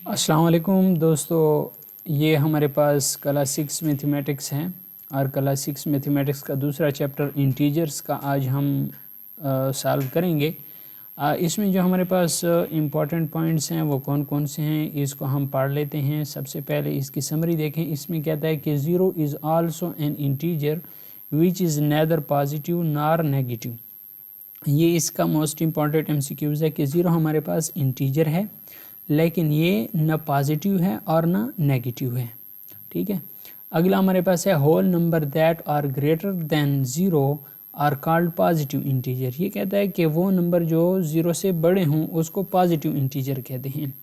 अस्सलाम वालेकुम दोस्तों, ये हमारे पास क्लास 6 मैथमेटिक्स हैं और क्लास 6 मैथमेटिक्स का दूसरा चैप्टर इंटीजर्स का आज हम सॉल्व करेंगे। इसमें जो हमारे पास इम्पॉर्टेंट पॉइंट्स हैं वो कौन कौन से हैं इसको हम पढ़ लेते हैं। सबसे पहले इसकी समरी देखें। इसमें कहता है कि 0 is also an integer which is neither positive nor negative. ये इसका मोस्ट इम्पॉर्टेंट एमसीक्यूज़ है कि 0 हमारे पास इंटीजर है लेकिन ये न पॉजिटिव है और न नेगेटिव है। ठीक है। अगला हमारे पास है whole number that are greater than 0 are called positive integer. ये कहता है कि वो नंबर जो 0 से बड़े हों उसको पॉजिटिव इंटीजर कहते हैं।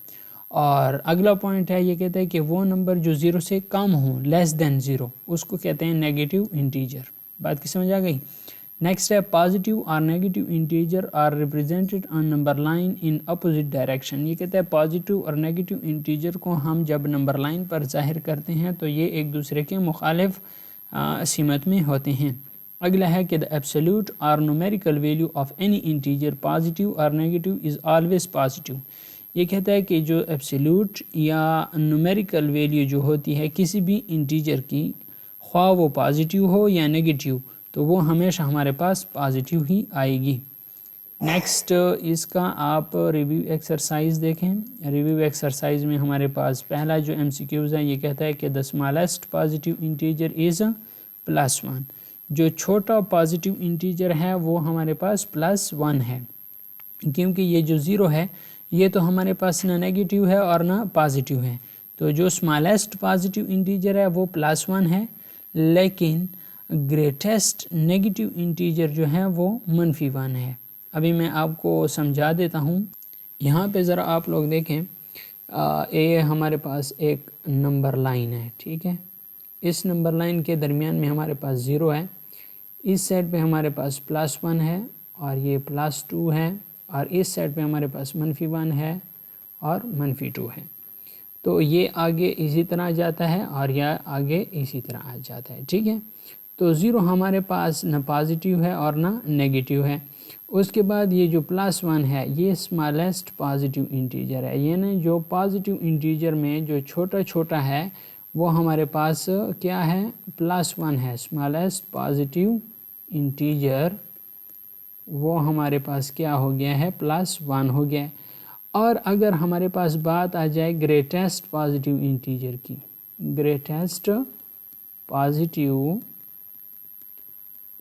और अगला पॉइंट है, ये कहता है कि वो नंबर जो 0 से कम हों लेस दैन 0 उसको कहते हैं नेगेटिव इंटीजर। बात की समझ आ गई। नेक्स्ट है पॉजिटिव और negative integer are represented on number line in opposite direction. ये कहता है पॉजिटिव और नेगेटिव इंटीजर को हम जब नंबर लाइन पर जाहिर करते हैं तो ये एक दूसरे के मुखालिफ सिमत में होते हैं। अगला है कि द एब्सोल्यूट और numerical value of any integer positive और नेगेटिव इज़ ऑलवेज पॉजिटिव। ये कहता है कि जो एब्सोल्यूट या न्यूमेरिकल वैल्यू जो होती है किसी भी इंटीजर की, ख्वाह वो पॉजिटिव हो या नेगेटिव, तो वो हमेशा हमारे पास पॉजिटिव ही आएगी। नेक्स्ट इसका आप रिव्यू एक्सरसाइज देखें। रिव्यू एक्सरसाइज में हमारे पास पहला जो एमसीक्यूज़ है ये कहता है कि the smallest positive integer is +1। जो छोटा पॉजिटिव इंटीजर है वो हमारे पास +1 है, क्योंकि ये जो 0 है ये तो हमारे पास ना नेगेटिव है और ना पॉजिटिव है। तो जो स्मॉलेस्ट पॉजिटिव इंटीजर है वो +1 है, लेकिन ग्रेटेस्ट नेगेटिव इंटीजर जो है वो -1 है। अभी मैं आपको समझा देता हूँ। यहाँ पे ज़रा आप लोग देखें, ये हमारे पास एक नंबर लाइन है। ठीक है। इस नंबर लाइन के दरमियान में हमारे पास 0 है, इस साइड पे हमारे पास +1 है और ये +2 है, और इस साइड पे हमारे पास -1 है और -2 है। तो ये आगे इसी तरह जाता है और यह आगे इसी तरह आ जाता है। ठीक है। तो 0 हमारे पास न पॉजिटिव है और ना नेगेटिव है। उसके बाद ये जो +1 है ये स्मॉलेस्ट पॉजिटिव इंटीजर है, यानी जो पॉजिटिव इंटीजर में जो छोटा छोटा है वो हमारे पास क्या है, +1 है। स्मॉलेस्ट पॉजिटिव इंटीजर वो हमारे पास क्या हो गया है, +1 हो गया। और अगर हमारे पास बात आ जाए ग्रेटेस्ट पॉजिटिव इंटीजर की, ग्रेटेस्ट पॉजिटिव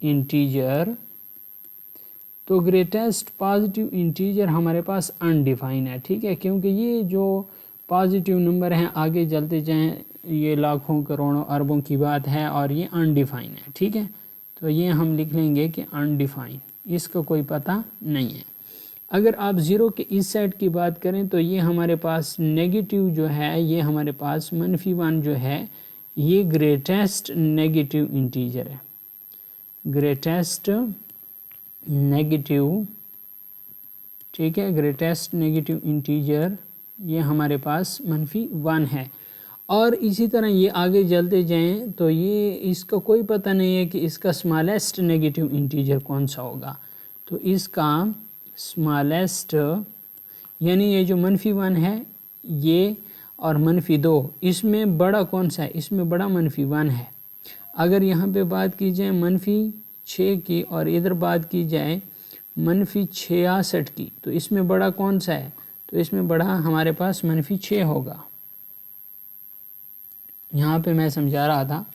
इंटीजर, तो ग्रेटेस्ट पॉजिटिव इंटीजर हमारे अनडिफाइन अनडिफाइन है। ठीक है। क्योंकि ये जो पॉजिटिव नंबर हैं आगे चलते जाएं ये लाखों करोड़ों अरबों की बात है और ये अनडिफाइन है। ठीक है। तो ये हम लिख लेंगे कि अनडिफाइन, इसका कोई पता नहीं है। अगर आप 0 के इस साइड की बात करें तो ये हमारे पास नेगेटिव जो है, ये हमारे पास -1 जो है ये ग्रेटेस्ट नेगेटिव इंटीजर है। ग्रेटेस्ट नेगेटिव, ठीक है, ग्रेटेस्ट नेगेटिव इंटीजर ये हमारे पास -1 है। और इसी तरह ये आगे चलते जाएं तो ये इसका कोई पता नहीं है कि इसका स्मॉलेस्ट नेगेटिव इंटीजर कौन सा होगा। तो इसका स्मॉलेस्ट, यानी ये जो -1 है ये और -2, इसमें बड़ा कौन सा है, इसमें बड़ा -1 है। अगर यहाँ पे बात की जाए -6 की और इधर बात की जाए -66 की, तो इसमें बड़ा कौन सा है, तो इसमें बड़ा हमारे पास -6 होगा। यहाँ पे मैं समझा रहा था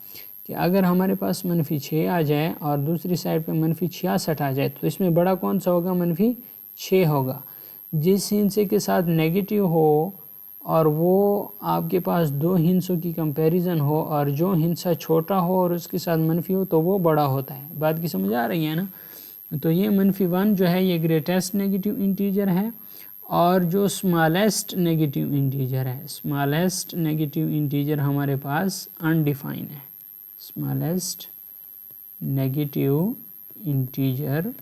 कि अगर हमारे पास -6 आ जाए और दूसरी साइड पे -66 आ जाए तो इसमें बड़ा कौन सा होगा, -6 होगा। जिस हिस्से के साथ नेगेटिव हो और वो आपके पास 2 हिस्सों की कंपैरिजन हो और जो हिस्सा छोटा हो और उसके साथ मनफी हो तो वो बड़ा होता है। बात की समझ आ रही है ना। तो ये -1 जो है ये ग्रेटेस्ट नेगेटिव इंटीजर है, और जो स्मॉलेस्ट नेगेटिव इंटीजर है, स्मॉलेस्ट नेगेटिव इंटीजर हमारे पास अनडिफाइन है। स्मॉलेस्ट नेगेटिव इंटीजर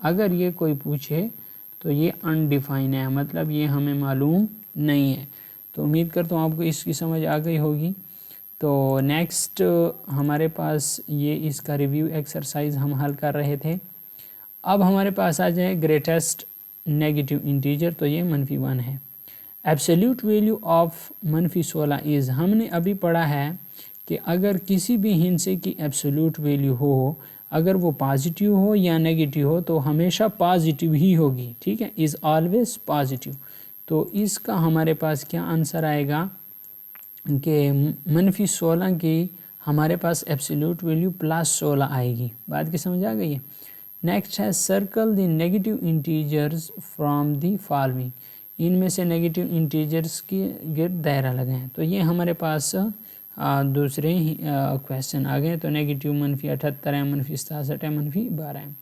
अगर ये कोई पूछे तो ये अनडिफाइन है, मतलब ये हमें मालूम नहीं है। तो उम्मीद करता हूँ आपको इसकी समझ आ गई होगी। तो नेक्स्ट हमारे पास ये इसका रिव्यू एक्सरसाइज हम हल कर रहे थे। अब हमारे पास आ जाए ग्रेटेस्ट नेगेटिव इंटीजर, तो ये -1 है। एब्सोल्यूट वैल्यू ऑफ -16 इज़, हमने अभी पढ़ा है कि अगर किसी भी हिस्से की एब्सोल्यूट वैल्यू हो, अगर वो पॉजिटिव हो या नेगेटिव हो तो हमेशा पॉजिटिव ही होगी, ठीक है, इज़ ऑलवेज पॉजिटिव। तो इसका हमारे पास क्या आंसर आएगा कि -16 की हमारे पास एब्सोल्यूट वैल्यू +16 आएगी। बात की समझ आ गई है। नेक्स्ट है circle the negative integers from the following, इनमें से नेगेटिव इंटीजर्स की गिर्द दायरा लगाएं। तो ये हमारे पास दूसरे ही क्वेश्चन आ गए। तो नेगेटिव -78 है, -67 है, -12 है।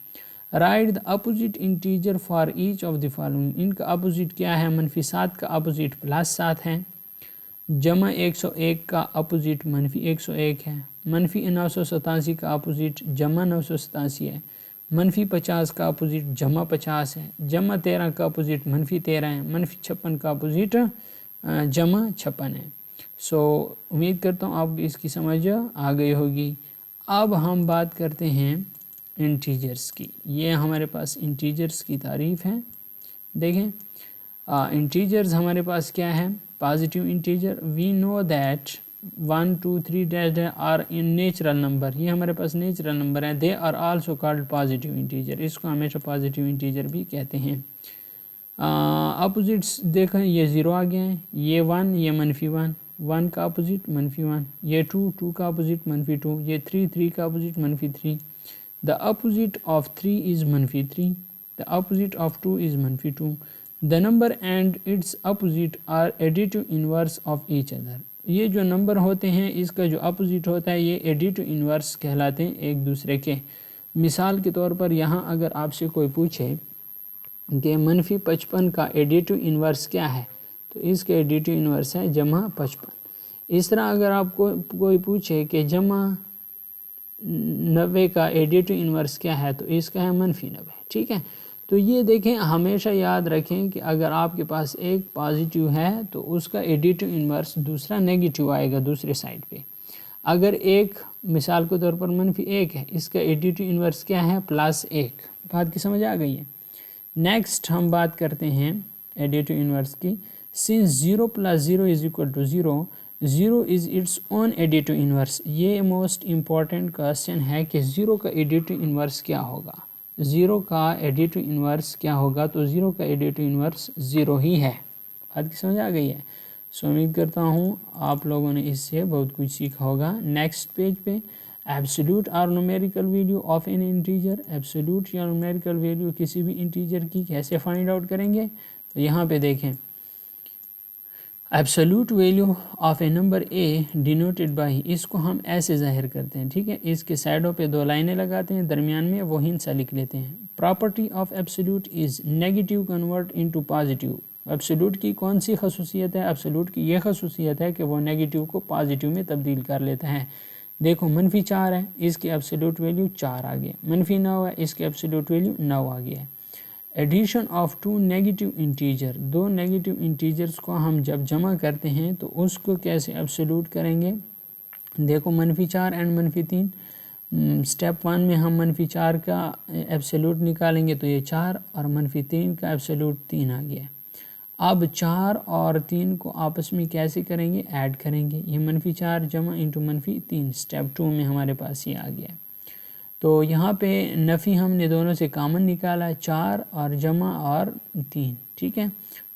Right the opposite integer for each of the following, इनका अपोजिट क्या है? -7 का अपोजिट +7 है, जमा 101 का अपोजिट -101 है, -987 का अपोजिट जमा 987 है, -50 का अपोजिट जमा 50 है, जमा 13 का अपोजिट -13 है, -56 का अपोजिट जमा 56 है। सो उम्मीद करता हूँ आप इसकी समझ आ गई होगी। अब हम बात करते हैं इंटीजर्स की। ये हमारे पास इंटीजर्स की तारीफ़ है। देखें इंटीजर्स हमारे पास क्या है? Positive integer, we know that 1 2 3 dash are in natural number, ये हमारे पास नेचुरल नंबर है। They are also called positive integer, इसको हमेशा पॉजिटिव इंटीजर भी कहते हैं। अपोजिट्स देखें, ये 0 आ गया है, ये 1, ये -1, 1 का अपोजिट -1, ये 2, 2 का अपोजिट -2, ये 3, 3 का opposite -3। The opposite of 3 is -3, the opposite of 2 is -2। The number and it's opposite are additive inverse of each other, ये जो नंबर होते हैं इसका जो अपोजिट होता है ये एडिटिव इन्वर्स कहलाते हैं एक दूसरे के। मिसाल के तौर पर यहाँ अगर आपसे कोई पूछे कि -55 का एडिटिव इन्वर्स क्या है, तो इसका एडिटिव इन्वर्स है जमा 55। इस तरह अगर आपको कोई पूछे कि जमा 90 का एडिटिव इन्वर्स क्या है, तो इसका है -90, ठीक है। तो ये देखें, हमेशा याद रखें कि अगर आपके पास एक पॉजिटिव है तो उसका एडिटिव इन्वर्स दूसरा नेगेटिव आएगा दूसरे साइड पे। अगर एक मिसाल के तौर पर -1 है, इसका एडिटिव इन्वर्स क्या है? +1। बात की समझ आ गई है। नेक्स्ट हम बात करते हैं एडिटिव इन्वर्स की। Since 0 + 0 is equal to 0, 0 is its own additive inverse. ये मोस्ट इम्पॉर्टेंट क्वेश्चन है कि 0 का एडिटिव इन्वर्स क्या होगा, 0 का एडिटिव इन्वर्स क्या होगा? तो 0 का एडिटिव इन्वर्स 0 ही है। बात की समझ आ गई है। सो उम्मीद करता हूँ आप लोगों ने इससे बहुत कुछ सीखा होगा। नेक्स्ट पेज पे एब्सोल्यूट और numerical value of N integer, absolute या न्यूमेरिकल वैल्यू किसी भी इंटीजर की कैसे फाइंड आउट करेंगे? तो यहाँ पे देखें, absolute value of A number A denoted by, इसको हम ऐसे जाहिर करते हैं, ठीक है। इसके साइडों पे 2 लाइनें लगाते हैं, दरमियान में वो हिंसा लिख लेते हैं। Property of absolute is negative convert into positive. Absolute की कौन सी खसूसियत है? एब्सोल्यूट की ये खसूसियत है कि वो नेगेटिव को पॉजिटिव में तब्दील कर लेता है। देखो -4 है, इसकी एब्सोल्यूट वैल्यू 4 आ गया। -9 है, इसकी एब्सोल्यूट वैल्यू 9 आ गया है। Addition of 2 negative integer, 2 negative integers को हम जब जमा करते हैं तो उसको कैसे एब्सोल्यूट करेंगे? देखो -4 एंड -3, स्टेप 1 में हम -4 का एब्सोल्यूट निकालेंगे तो ये 4, और -3 का एब्सोल्यूट 3 आ गया। अब 4 और 3 को आपस में कैसे करेंगे? ऐड करेंगे। ये -4 जमा इंटू -3, स्टेप 2 में हमारे पास ये आ गया। तो यहाँ पे नफ़ी हमने दोनों से कामन निकाला, 4 और जमा और 3, ठीक है।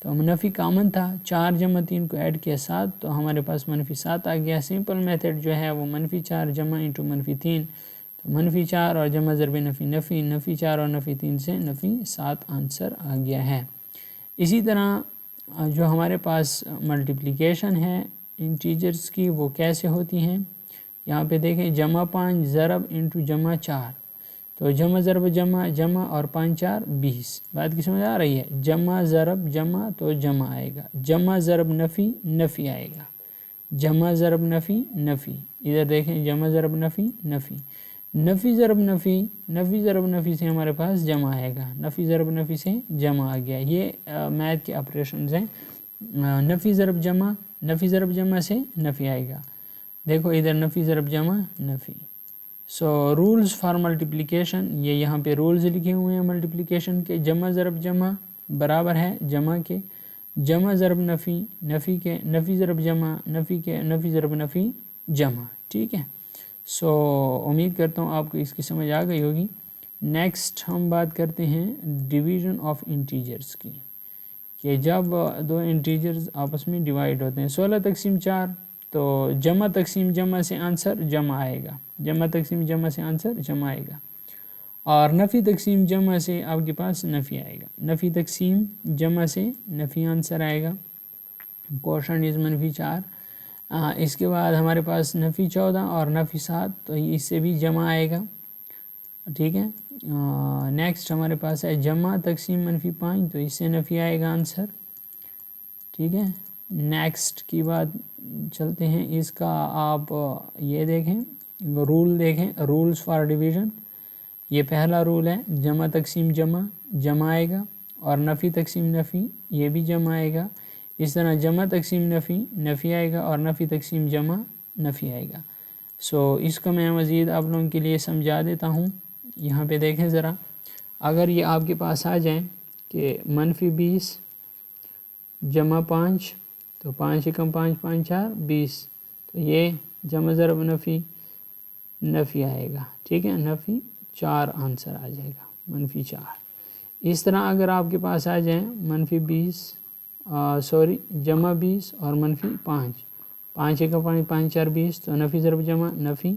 तो हम नफ़ी कामन था, 4 जमा 3 को ऐड किया 7, तो हमारे पास -7 आ गया। सिंपल मेथड जो है वो -4 जमा इंटू -3, तो -4 और जमा ज़रब नफ़ी 4 और नफ़ी 3 से नफ़ी 7 आंसर आ गया है। इसी तरह जो हमारे पास मल्टीप्लिकेशन है इंटीजर्स की वो कैसे होती हैं? यहाँ पे देखें, जमा 5 ज़रब इंटू जमा 4, तो जमा ज़रब जमा जमा और 5 4 20। बात की समझ आ रही है? जमा ज़रब जमा तो जमा आएगा, जमा ज़रब नफ़ी नफ़ी आएगा, जमा ज़रब नफ़ी नफ़ी। इधर देखें, जमा ज़रब नफ़ी नफ़ी, नफ़ी ज़रब नफ़ी, नफ़ी ज़रब नफ़ी से हमारे पास जमा आएगा, नफ़ी ज़रब नफ़ी से जमा आ गया। ये मैथ के ऑपरेशन हैं। नफ़ी ज़रब जमा, नफ़ी ज़रब जमा से नफ़ी आएगा। देखो इधर नफ़ी ज़रब जमा नफ़ी। सो रूल्स फॉर मल्टीप्लिकेशन, ये यहाँ पे रूल्स लिखे हुए हैं मल्टीप्लिकेशन के। जमा ज़रब जमा बराबर है जमा के, جمع ضرب نفی، نفی کے نفی ضرب جمع، نفی کے نفی ضرب نفی جمع، ٹھیک ہے. سو امید کرتا ہوں آپ کو اس کی سمجھ آ گئی ہوگی. نیکسٹ ہم بات کرتے ہیں ڈویژن آف انٹیجرز کی، کہ جب دو انٹیجرز آپس میں ڈیوائڈ ہوتے ہیں. 16 تقسیم 4 تو جمع تقسیم جمع سے آنسر جمع آئے گا، جمع تقسیم جمع سے آنسر جمع آئے گا. اور نفی تقسیم جمع سے آپ کے پاس نفی آئے گا، نفی تقسیم جمع سے نفی آنسر آئے گا. کوشن از منفی 4. اس کے بعد ہمارے پاس نفی 14 اور نفی 7 تو اس سے بھی جمع آئے گا، ٹھیک ہے. نیکسٹ ہمارے پاس ہے جمع تقسیم منفی 5 تو اس سے نفی آئے گا آنسر، ٹھیک ہے. نیکسٹ کی بات چلتے ہیں، اس کا آپ یہ دیکھیں رول دیکھیں، رولز فار ڈویژن. یہ پہلا رول ہے جمع تقسیم جمع، جمع آئے گا، اور نفی تقسیم نفی یہ بھی جمع آئے گا. اس طرح جمع تقسیم نفی نفی آئے گا، اور نفی تقسیم جمع نفی آئے گا. سو اس کو میں مزید آپ لوگوں کے لیے سمجھا دیتا ہوں. یہاں پہ دیکھیں ذرا، اگر یہ آپ کے پاس آ جائیں کہ منفی 20 جمع 5 تو 5 × 5 5 4 20 تو یہ جمع ضرب نفی نفی آئے گا، ٹھیک ہے. نفی 4 آنسر آ جائے گا، منفی 4. اس طرح اگر آپ کے پاس آ جائیں منفی 20 جمع 20 اور منفی 5 5 × 5 5 4 20 تو نفی ضرب جمع نفی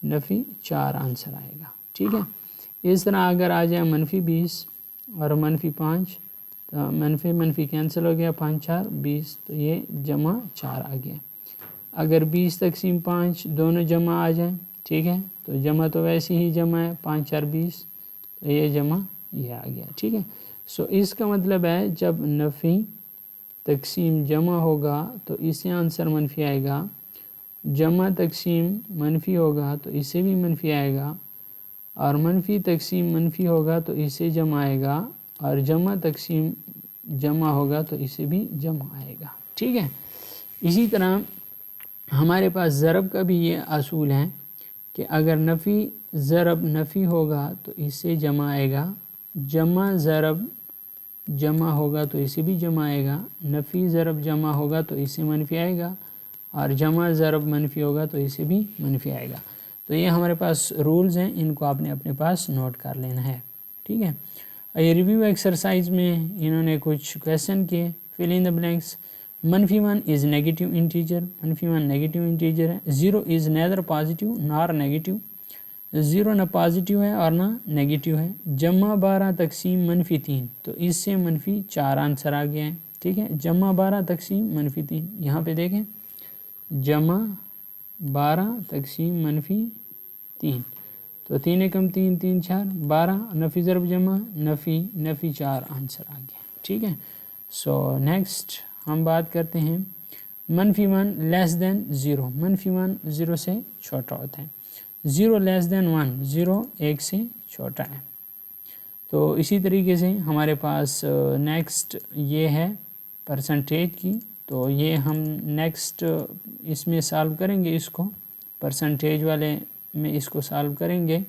نفی 4 آنسر آئے گا، ٹھیک ہے. اس طرح اگر آ جائے منفی 20 اور منفی 5 تو منفی منفی کینسل ہو گیا، 5 4 20 تو یہ جمع 4 آ گیا. اگر 20 تقسیم 5 دونوں جمع آ جائیں، ٹھیک ہے، تو جمع تو ویسے ہی جمع ہے، 5 4 20 تو یہ جمع یہ آ گیا، ٹھیک ہے. سو اس کا مطلب ہے جب نفی تقسیم جمع ہوگا تو اس سے آنسر منفی آئے گا، جمع تقسیم منفی ہوگا تو اس سے بھی منفی آئے گا، اور منفی تقسیم منفی ہوگا تو اس سے جمع آئے گا، اور جمع تقسیم جمع ہوگا تو اس سے بھی جمع آئے گا، ٹھیک ہے. اسی طرح ہمارے پاس ضرب کا بھی یہ اصول ہے کہ اگر نفی ضرب نفی ہوگا تو اس سے جمع آئے گا، جمع ضرب جمع ہوگا تو اس سے بھی جمع آئے گا، نفی ضرب جمع ہوگا تو اس سے منفی آئے گا، اور جمع ضرب منفی ہوگا تو اس سے بھی منفی آئے گا. تو یہ ہمارے پاس رولز ہیں، ان کو آپ نے اپنے پاس نوٹ کر لینا ہے، ٹھیک ہے. یہ ریویو ایکسرسائز میں انہوں نے کچھ کویشچن کیے. فل ان دا بلینکس. منفی 1 از نیگیٹو انٹیجر، منفی 1 نیگیٹو انٹیجر ہے. 0 از نیدر پازیٹیو نار نیگیٹو، 0 نہ پازیٹیو ہے اور نہ نیگیٹو ہے. جمع 12 تقسیم منفی 3 تو اس سے منفی 4 آنسر آ گیا ہے، ٹھیک ہے. جمع 12 تقسیم منفی 3 یہاں پہ دیکھیں، جمع 12 تقسیم منفی 3 تو 3 × 3 3 4 12 نفی ضرب جمع نفی نفی 4 آنسر آ گیا، ٹھیک ہے. سو نیکسٹ ہم بات کرتے ہیں منفی 1 لیس دین 0. منفی 1 0 سے چھوٹا ہوتا ہے. 0 لیس دین 1 0 1 سے چھوٹا ہے. تو اسی طریقے سے ہمارے پاس نیکسٹ یہ ہے پرسنٹیج کی. تو یہ ہم نیکسٹ اس میں سالو کریں گے، اس کو پرسنٹیج والے میں اس کو سالو کریں گے.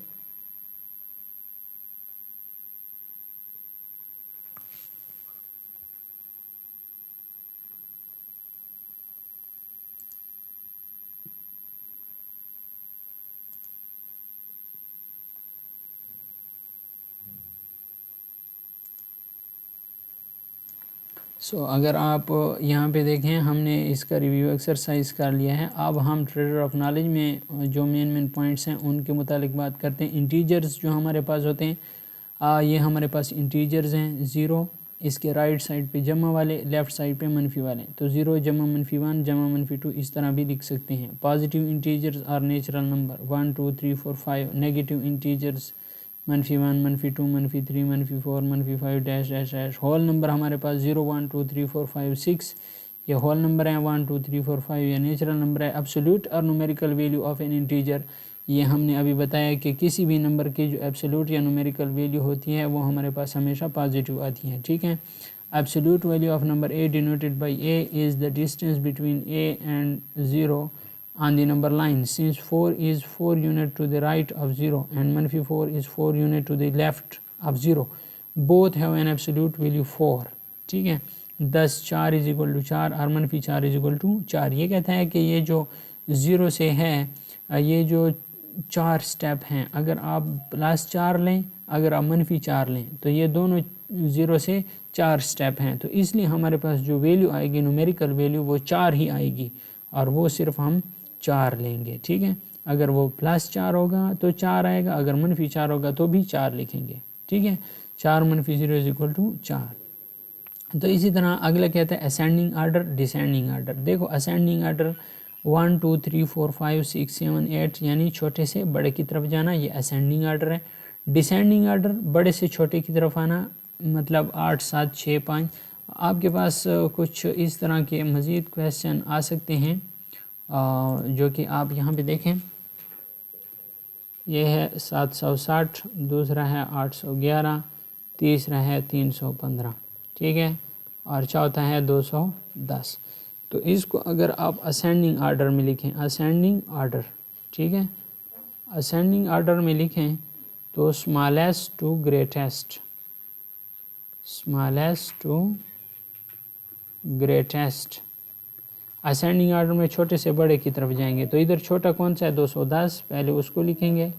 سو اگر آپ یہاں پہ دیکھیں ہم نے اس کا ریویو ایکسرسائز کر لیا ہے. اب ہم ٹریڈر آف نالج میں جو مین پوائنٹس ہیں ان کے متعلق بات کرتے ہیں. انٹیجرز جو ہمارے پاس ہوتے ہیں یہ ہمارے پاس انٹیجرز ہیں. 0 اس کے رائٹ سائڈ پہ جمع والے، لیفٹ سائڈ پہ منفی والے، تو 0 جمع منفی 1 جمع منفی 2 اس طرح بھی لکھ سکتے ہیں. پازیٹیو انٹیجرز اور نیچرل نمبر 1 2 3 4 5. نیگیٹو انٹیجرز منفی 1 منفی 2 منفی 3 منفی 4 منفی 5 dash dash dash. Whole number ہمارے پاس 0 1 2 3 4 5 6 یہ ہول نمبر ہیں. 1 2 3 4 5 یہ نیچرل نمبر ہے. ایبسولوٹ اور numerical value of an integer یہ ہم نے ابھی بتایا کہ کسی بھی نمبر کی جو ایبسولوٹ یا نومیریکل ویلیو ہوتی ہے وہ ہمارے پاس ہمیشہ پازیٹیو آتی ہے، ٹھیک ہے. Absolute value of number a denoted by a is the distance between a and 0 on the number line. Since 4 is 4 unit to the right of 0 and منفی 4 is 4 unit to the left of 0, both have an absolute value 4, ٹھیک ہے. 10 4 is equal to 4 और मनफी 4 is equal to 4। ये कहता है कि ये जो 0 से है, ये जो 4 स्टेप हैं, अगर आप +4 लें, अगर आप मनफी 4 लें, तो ये दोनों 0 से 4 स्टेप हैं। तो इसलिए हमारे पास जो वैल्यू आएगी, न्यूमेरिकल वैल्यू, वो 4 ही आएगी और वो सिर्फ हम 4 लेंगे। ठीक है, अगर वो +4 होगा तो 4 आएगा, अगर मनफी 4 होगा तो भी 4 लिखेंगे। ठीक है, 4 - 0 इज इक्वल टू 4। तो इसी तरह अगला कहता है असेंडिंग आर्डर, डिसेंडिंग आर्डर। देखो असेंडिंग आर्डर 1 2 3 4 5 6 7 8 यानी छोटे से बड़े की तरफ जाना, ये असेंडिंग आर्डर है। डिसेंडिंग आर्डर बड़े से छोटे की तरफ आना, मतलब 8 7 6 5। आपके पास कुछ इस तरह के मज़ीद क्वेश्चन आ सकते हैं जो कि आप यहाँ पे देखें। ये है 760, दूसरा है 811, तीसरा है 315, ठीक है, और चौथा है 210। तो इसको अगर आप असेंडिंग आर्डर में लिखें, असेंडिंग आर्डर, ठीक है, असेंडिंग आर्डर में लिखें तो smallest to greatest, smallest to greatest. Ascending order में छोटे से बड़े की तरफ जाएंगे, तो इधर छोटा कौन सा है 210, पहले उसको लिखेंगे,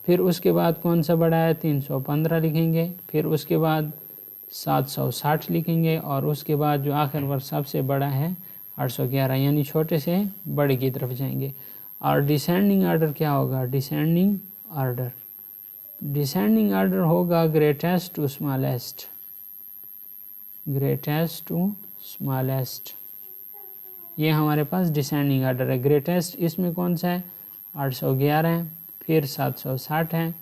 फिर उसके बाद कौन सा बड़ा है 315 लिखेंगे, फिर उसके बाद 760 लिखेंगे, और उसके बाद जो आखिर पर सबसे बड़ा है 811, यानी छोटे से बड़े की तरफ जाएंगे। और डिसेंडिंग आर्डर क्या होगा, डिसेंडिंग आर्डर, डिसेंडिंग आर्डर होगा greatest to smallest, greatest to smallest. ये हमारे पास डिसेंडिंग आर्डर है। ग्रेटेस्ट इसमें कौन सा है 811 है, फिर 760 है,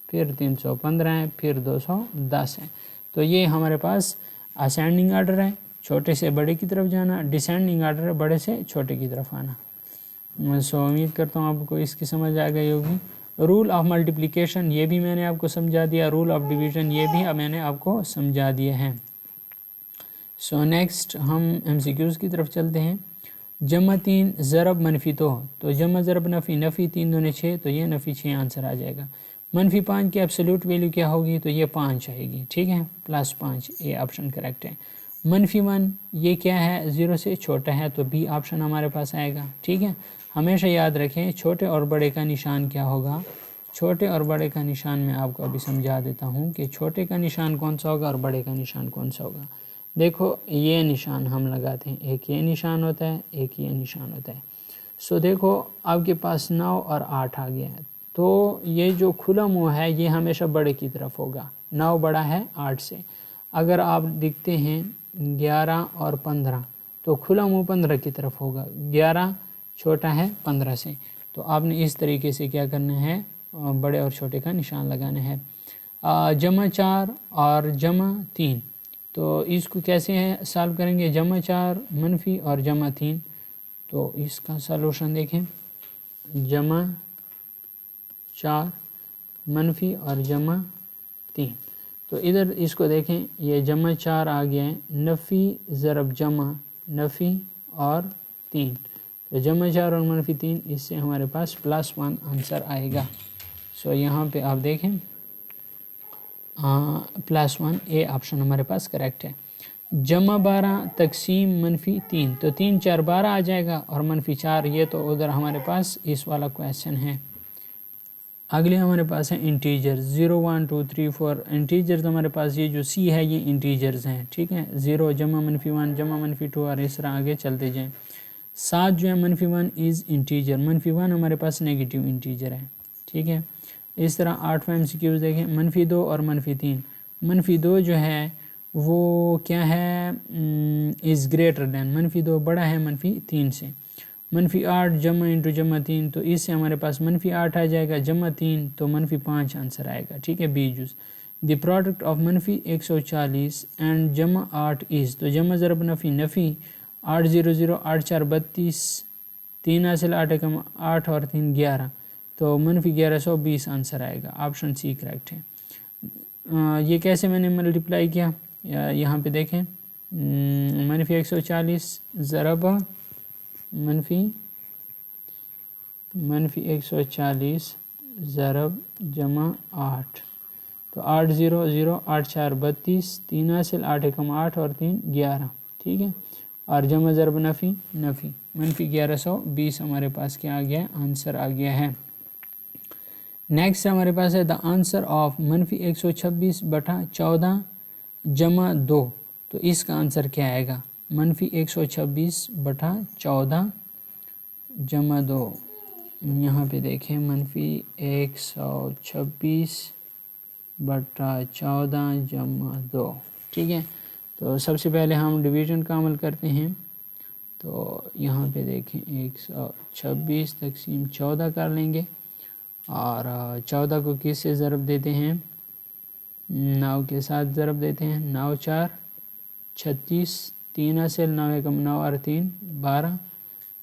फिर 315 है, फिर 210 है। तो ये हमारे पास असेंडिंग आर्डर है, छोटे से बड़े की तरफ जाना। डिसेंडिंग आर्डर है, बड़े से छोटे की तरफ आना। सो उम्मीद करता हूँ आपको इसकी समझ आ गई होगी। रूल ऑफ मल्टीप्लिकेशन ये भी मैंने आपको समझा दिया, रूल ऑफ डिवीज़न ये भी मैंने आपको समझा दिए हैं। सो नेक्स्ट हम MCQs की तरफ चलते हैं। जमा 3 ज़रब मनफी 2, तो जमा ज़रब नफ़ी, नफ़ी 3 दूने 6, तो ये नफ़ी 6 आंसर आ जाएगा। मनफी 5 की एब्सोल्यूट वैल्यू क्या होगी, तो ये 5 आएगी, ठीक है, +5, ये ऑप्शन करेक्ट है। मनफी 1 ये क्या है 0 से छोटा है, तो बी ऑप्शन हमारे पास आएगा, ठीक है। हमेशा याद रखें छोटे और बड़े का निशान क्या होगा, छोटे और बड़े का निशान मैं आपको अभी समझा देता हूँ कि छोटे का निशान कौन सा होगा और बड़े का निशान कौन सा होगा। देखो ये निशान हम लगाते हैं, एक ये निशान होता है, एक ये निशान होता है। सो देखो आपके पास 9 और 8 आ गया है, तो ये जो खुला मुँह है ये हमेशा बड़े की तरफ होगा, 9 बड़ा है 8 से। अगर आप देखते हैं 11 और 15, तो खुला मुँह 15 की तरफ होगा, 11 छोटा है 15 से। तो आपने इस तरीके से क्या करना है, बड़े और छोटे का निशान लगाना है। जमा 4 और जमा 3, तो इसको कैसे है सॉल्व करेंगे, जमा 4 मनफी और जमा 3, तो इसका सलूशन देखें, जमा 4 मनफी और जमा 3, तो इधर इसको देखें, ये जमा 4 आ गया है, नफ़ी ज़रब जमा नफ़ी और 3, तो जमा 4 और मनफी 3, इससे हमारे पास +1 आंसर आएगा। सो यहाँ पे आप देखें +1, ए ऑप्शन हमारे पास करेक्ट है। जमा 12 तकसीम मनफी 3, तो 3 4 12 आ जाएगा, और मनफी 4 ये तो उधर हमारे पास इस वाला क्वेश्चन है। अगले हमारे पास है इंटीजर 0 1 2 3 4। इंटीजर्स हमारे पास ये जो सी है ये इंटीजर्स हैं, ठीक है, 0 जमा मनफी 1 जमा मनफी 2 और इस तरह आगे चलते जाएँ। 7 जो है मनफी 1 इज़ इंटीजर, मनफी 1 हमारे पास नेगेटिव इंटीजर है, ठीक है। इस तरह 8वां MCQ देखें, मनफी 2 और मनफी 3। मनफी 2 जो है वो क्या है, इज़ ग्रेटर दैन, मनफी 2 बड़ा है मनफी 3 से। मनफी 8 जमा इंटू जमा 3, तो इससे हमारे पास मनफी 8 आ जाएगा, जमा 3 तो मनफी 5 आंसर आएगा, ठीक है, B juice. The product of मनफी 140 एंड जमा 8 इज़, तो जमा ज़रब नफ़ी नफ़ी 8 0 0 8 4 32, 3 हासिल 8 एकम 8 और 3 11, तो मनफी 1120 आंसर आएगा, ऑप्शन सी करेक्ट है। ये कैसे मैंने मल्टीप्लाई किया, यहाँ पे देखें, मनफी 140 ज़रब मनफी 140 ज़रब जमा 8, तो 8 0 0 8 4 32, 3 हासिल 8 एकम 8 और 3 11, ठीक है। और जमा ज़रब नफ़ी नफ़ी, मनफी 1120 हमारे पास क्या आ गया है, आंसर आ गया है। नेक्स्ट हमारे पास है द आंसर ऑफ मनफी 126 बटा 14 जमा 2, तो इसका आंसर क्या आएगा, मनफी 126 बटा 14 जमा 2। यहाँ पे देखें मनफी 126 बटा 14 जमा 2, ठीक है। तो सबसे पहले हम डिवीज़न का अमल करते हैं। तो यहाँ पे देखें 126 तक़सीम 14 कर लेंगे और 14 को किस से ज़रब देते हैं, 9 के साथ ज़रब देते हैं। 9 4 36, 3 असल 9 एकम 9 और 3 12,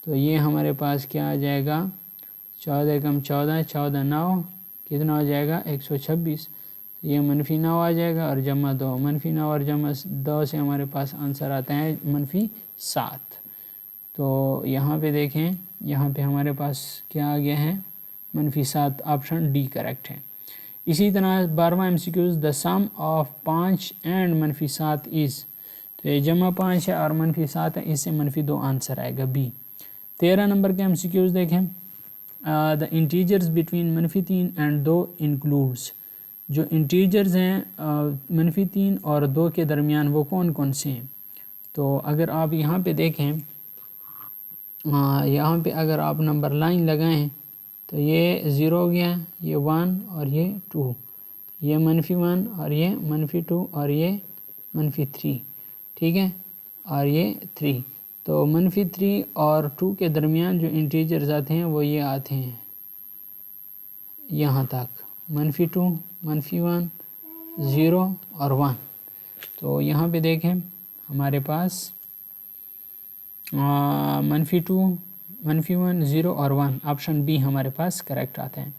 तो ये हमारे पास क्या आ जाएगा, 14 एकम 14 14 9 कितना हो जाएगा 126, ये मनफी 9 आ जाएगा और जमा 2, मनफी 9 और जमा 2 से हमारे पास आंसर आता है मनफी 7। तो यहाँ पे देखें, यहाँ पे हमारे पास क्या आ गया है, मनफी 7, ऑप्शन डी करेक्ट है। इसी तरह 12वां MCQ, the sum of 5 and मनफी 7 इज़, तो ये जमा 5 है और मनफी 7 है, इससे मनफी 2 आंसर आएगा बी। 13 नंबर के MCQ देखें, द इंटीजर्स बिटवीन मनफी 3 एंड 2 इंक्लूड्स, जो इंटीजर्स हैं मनफी 3 और 2 के दरमियान वो कौन कौन से हैं। तो अगर आप यहाँ पे देखें, यहाँ पे अगर आप नंबर लाइन लगाएं तो ये 0 हो गया, ये 1 और ये 2, ये मनफी 1 और ये मनफी 2 और ये मनफी 3, ठीक है, और ये 3। तो मनफी 3 और 2 के दरमियान जो इंटीजर्स आते हैं वो ये आते हैं यहाँ तक, मनफी 2, मनफी 1, 0 और 1। तो यहाँ पे देखें हमारे पास मनफी 2, मनफी 1, 0 और 1, ऑप्शन बी हमारे पास करेक्ट आता है।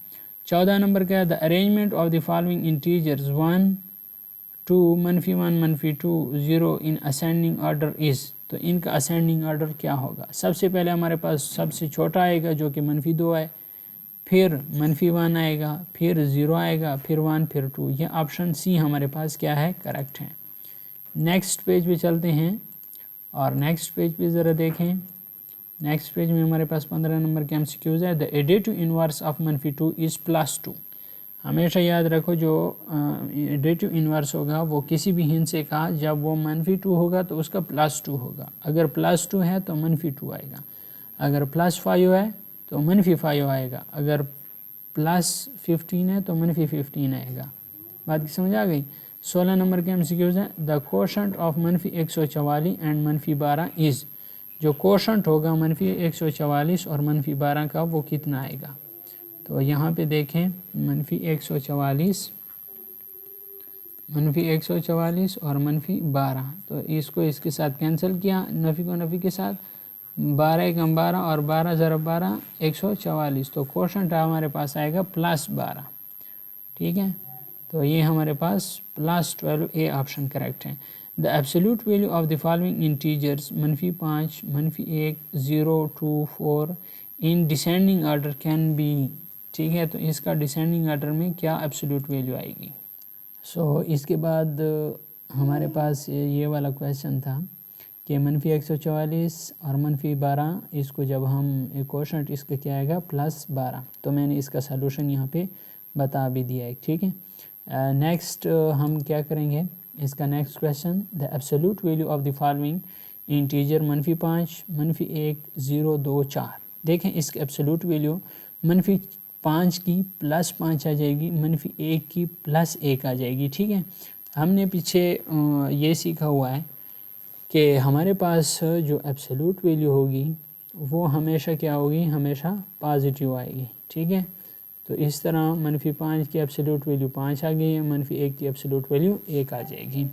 14 नंबर का है the arrangement of the following integers 1 2 मनफी 1 मनफी 2 0 इन असेंडिंग ऑर्डर इज़, तो इनका असेंडिंग ऑर्डर क्या होगा। सबसे पहले हमारे पास सबसे छोटा आएगा जो कि मनफी 2 है, फिर मनफी 1 आएगा, फिर 0 आएगा, फिर 1, फिर 2, ये ऑप्शन सी हमारे पास क्या है, करेक्ट है। नेक्स्ट पेज पे चलते हैं और नेक्स्ट पेज पे ज़रा देखें। नेक्स्ट पेज में हमारे पास 15 नंबर के MCQs है, द एडेटिव इन्वर्स ऑफ मनफी 2 इज़ +2। हमेशा याद रखो जो एडेटिव इन्वर्स होगा वो किसी भी हिंसे का जब वो मनफी 2 होगा तो उसका +2 होगा। अगर +2 है तो मनफी 2 आएगा, अगर +5 है तो मनफी 5 आएगा, अगर +15 है तो मनफी 15 आएगा। बात की समझ आ गई। 16 नंबर के MCQs हैं, द कोशंट ऑफ मनफी 144 एंड मनफी 12 इज़, जो कोशंट होगा मनफी 144 और मनफी 12 का वो कितना आएगा। तो यहाँ पे देखें मनफी 144, मनफी 144 और मनफी 12, तो इसको इसके साथ कैंसिल किया, नफ़ी को नफ़ी के साथ, 12 एकम 12 और 12 ज़रब 12 144, तो कोशंट हमारे पास आएगा +12, ठीक है। तो ये हमारे पास +12, ए ऑप्शन करेक्ट है। The absolute value of the following integers मनफी 5 मनफी 1 0 2 4 in descending order can be, ठीक है। तो इसका डिसेंडिंग ऑर्डर में क्या एब्सोल्यूट वैल्यू आएगी। सो इसके बाद हमारे पास ये वाला क्वेश्चन था कि मनफी 144 और मनफी 12, इसको जब हम कोशंट इसका क्या आएगा +12, तो मैंने इसका सलूशन यहाँ पे बता भी दिया है, ठीक है। नेक्स्ट हम क्या करेंगे, इसका next question, the absolute value of the following integer मनफी 5 मनफी 1 0 2 4। देखें इसका एब्सोल्यूट वैल्यू मनफी 5 की +5 आ जाएगी, मनफी 1 की +1 आ जाएगी, ठीक है। हमने पीछे ये सीखा हुआ है कि हमारे पास जो एब्सोल्यूट वैल्यू होगी वो हमेशा क्या होगी, हमेशा पॉजिटिव आएगी, ठीक है। तो इस तरह मनफी 5 की एब्सोल्यूट वैल्यू 5 आ गई है, मनफी 1 की एब्सोल्यूट वैल्यू 1 आ जाएगी।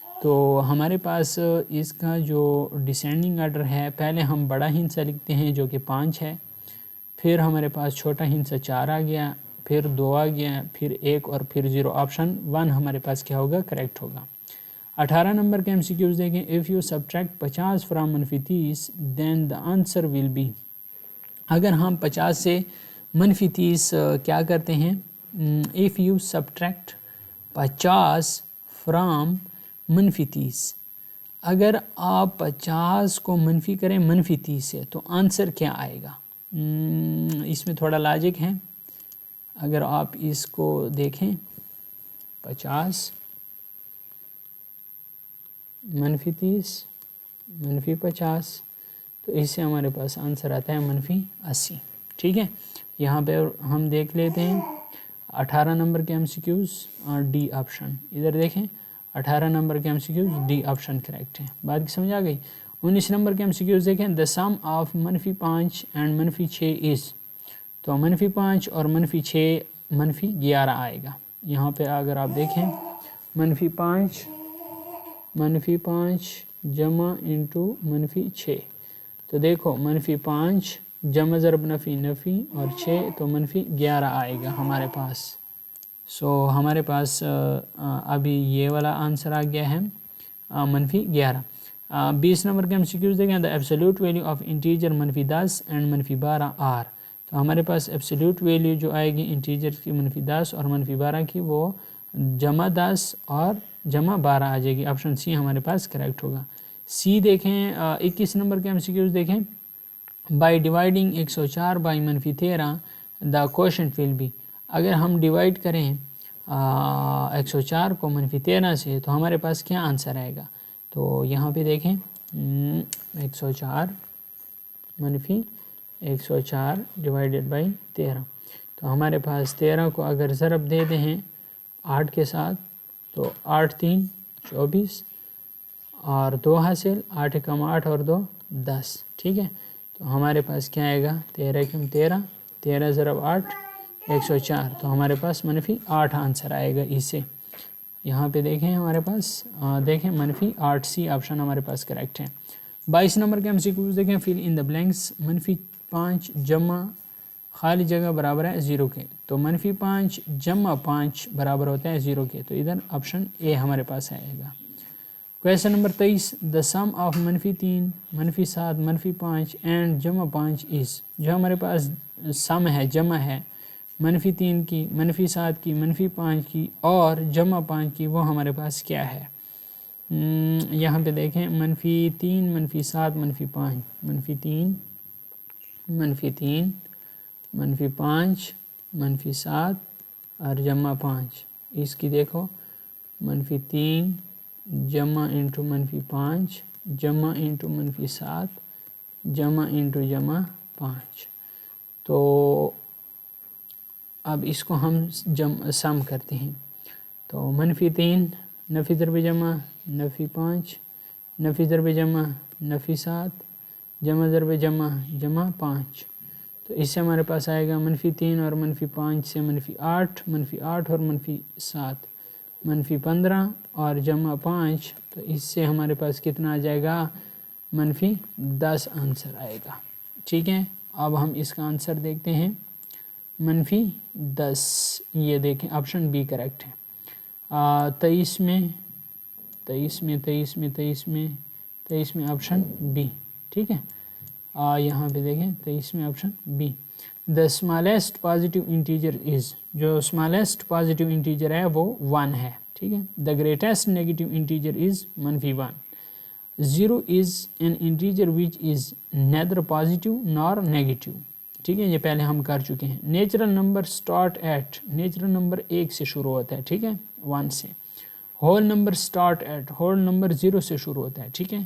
तो हमारे पास इसका जो डिसेंडिंग ऑर्डर है, पहले हम बड़ा हिस्सा लिखते हैं जो कि 5 है, फिर हमारे पास छोटा हिस्सा 4 आ गया, फिर 2 आ गया, फिर 1 और फिर 0, ऑप्शन 1 हमारे पास क्या होगा, करेक्ट होगा। 18 नंबर के MCQs देखें, इफ़ यू सब्ट्रैक्ट 50 फ्राम मनफी 30 then the answer will be. अगर हम 50 से मनफी 30 क्या करते हैं, इफ़ यू सब्ट्रैक्ट 50 फ्राम मनफी 30, اگر آپ 50 کو منفی کریں منفی 30 سے تو آنسر کیا آئے گا؟ اس میں تھوڑا لاجک ہے. اگر آپ اس کو دیکھیں 50 منفی 30 منفی 50 تو اس سے ہمارے پاس آنسر آتا ہے منفی 80. ٹھیک ہے، یہاں پہ ہم دیکھ لیتے ہیں 18 نمبر کے MCQs اور ڈی آپشن. ادھر دیکھیں 18 نمبر کے MCQs ڈی آپشن کریکٹ ہے. بات کی سمجھ آ گئی. 19 نمبر کے MCQs دیکھیں the sum of منفی 5 and منفی 6 is. تو منفی 5 اور منفی 6 منفی 11 آئے گا. یہاں پہ اگر آپ دیکھیں منفی 5 جمع انٹو منفی 6 تو دیکھو منفی 5 جمع ضرب نفی نفی اور 6 تو منفی 11 آئے گا ہمارے پاس. ہمارے پاس ابھی یہ والا آنسر آ گیا ہے منفی 11. 20 نمبر کے MCQs دیکھیں the absolute value of integer منفی 10 and منفی 12 are. تو ہمارے پاس ایبسلیوٹ ویلیو جو آئے گی انٹیجر کی منفی 10 اور منفی 12 کی وہ جمع 10 اور جمع 12 آ جائے گی. آپشن سی ہمارے پاس کریکٹ ہوگا. سی دیکھیں 21 نمبر کے MCQs دیکھیں بائی ڈیوائڈنگ 104 بائی منفی 13 دا کوشنٹ ول بی. اگر ہم ڈیوائڈ کریں 104 کو منفی 13 سے تو ہمارے پاس کیا آنسر آئے گا؟ تو یہاں پہ دیکھیں 104 منفی 104 ڈیوائڈیڈ بائی 13 تو ہمارے پاس 13 کو اگر ضرب دے دیں 8 کے ساتھ تو 8 3 24 اور 2 حاصل 8 کم 8 اور 2 10. ٹھیک ہے، تو ہمارے پاس کیا آئے گا 13 کم 13 13 ضرب 8 104 تو ہمارے پاس منفی 8 آنسر آئے گا اس سے. یہاں پہ دیکھیں ہمارے پاس دیکھیں منفی 8 سی آپشن ہمارے پاس کریکٹ ہے. 22 نمبر کے MCQs دیکھیں فل ان دا بلینکس منفی 5 جمع خالی جگہ برابر ہے 0 کے. تو منفی 5 جمع 5 برابر ہوتا ہے 0 کے. تو ادھر آپشن اے ہمارے پاس آئے گا. کویسچن نمبر 23 دا سم آف منفی 3 منفی 7 منفی 5 اینڈ جمع 5 از. جو ہمارے پاس سم ہے جمع ہے منفی 3 کی منفی 7 کی منفی 5 کی اور جمع 5 کی وہ ہمارے پاس کیا ہے؟ یہاں پہ دیکھیں منفی 3 منفی 7 منفی 5 منفی 3 منفی 3 منفی 5 منفی 7 اور جمع 5. اس کی دیکھو منفی 3 جمع انٹو منفی 5 جمع انٹو منفی 7 جمع انٹو جمع 5. تو اب اس کو ہم سم کرتے ہیں. تو منفی 3 نفی ضرب جمع نفی 5 نفی ضرب جمع نفی 7 جمع ضرب جمع جمع 5. تو اس سے ہمارے پاس آئے گا منفی 3 اور منفی 5 سے منفی 8 منفی 8 اور منفی 7 منفی 15 اور جمع 5. تو اس سے ہمارے پاس کتنا آ جائے گا؟ منفی 10 آنسر آئے گا. ٹھیک ہے، اب ہم اس کا آنسر دیکھتے ہیں منفی 10. یہ دیکھیں آپشن بی کریکٹ ہے. 23 میں آپشن بی. ٹھیک ہے، یہاں پہ دیکھیں 23 میں option B. The smallest positive integer is. جو اسمالسٹ پازیٹیو انٹیجر ہے وہ 1 ہے. ٹھیک ہے، the greatest negative integer is منفی 1. 0 is an integer which is neither positive nor negative. ٹھیک ہے، یہ پہلے ہم کر چکے ہیں. Natural number start at. Natural number 1 سے شروع ہوتا ہے. ٹھیک ہے، 1 سے. Whole number start at. Whole number 0 سے شروع ہوتا ہے. ٹھیک ہے،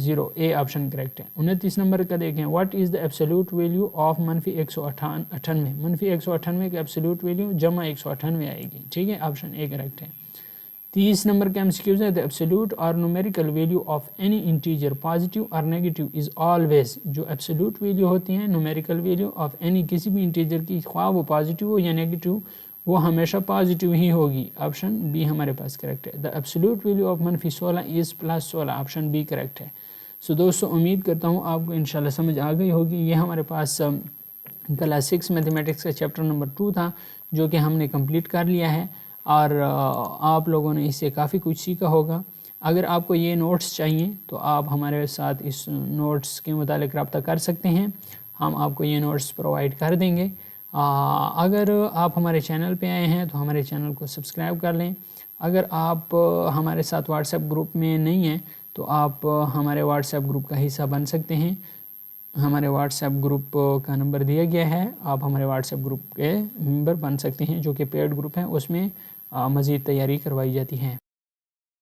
0. اے آپشن کریکٹ ہے. 29 نمبر کا دیکھیں what is the absolute value of منفی 198. منفی 198 کا ایبسلیوٹ ویلیو جمع 198 آئے گی. ٹھیک ہے، آپشن اے کریکٹ ہے. 30 نمبر کے MCQs ہے the absolute or numerical value of any integer positive or negative is always. جو absolute value ہوتی ہیں numerical value of any کسی بھی انٹیجر کی خواہ وہ پازیٹیو ہو یا نیگیٹیو وہ ہمیشہ پازیٹیو ہی ہوگی. آپشن بی ہمارے پاس کریکٹ ہے. the absolute value of منفی 16 is plus 16. Option B correct ہے. سو دوستو امید کرتا ہوں آپ کو انشاءاللہ سمجھ آ گئی ہوگی. یہ ہمارے پاس کلاس 6 میتھمیٹکس کا چیپٹر نمبر 2 تھا جو کہ ہم نے کمپلیٹ کر لیا ہے اور آپ لوگوں نے اس سے کافی کچھ سیکھا ہوگا. اگر آپ کو یہ نوٹس چاہیے تو آپ ہمارے ساتھ اس نوٹس کے متعلق رابطہ کر سکتے ہیں. ہم آپ کو یہ نوٹس پرووائڈ کر دیں گے. اگر آپ ہمارے چینل پہ آئے ہیں تو ہمارے چینل کو سبسکرائب کر لیں. اگر آپ ہمارے ساتھ واٹس ایپ گروپ میں نہیں ہیں تو آپ ہمارے واٹس ایپ گروپ کا حصہ بن سکتے ہیں۔ ہمارے واٹس ایپ گروپ کا نمبر دیا گیا ہے، آپ ہمارے واٹس ایپ گروپ کے ممبر بن سکتے ہیں جو کہ پیڈ گروپ ہے، اس میں مزید تیاری کروائی جاتی ہے۔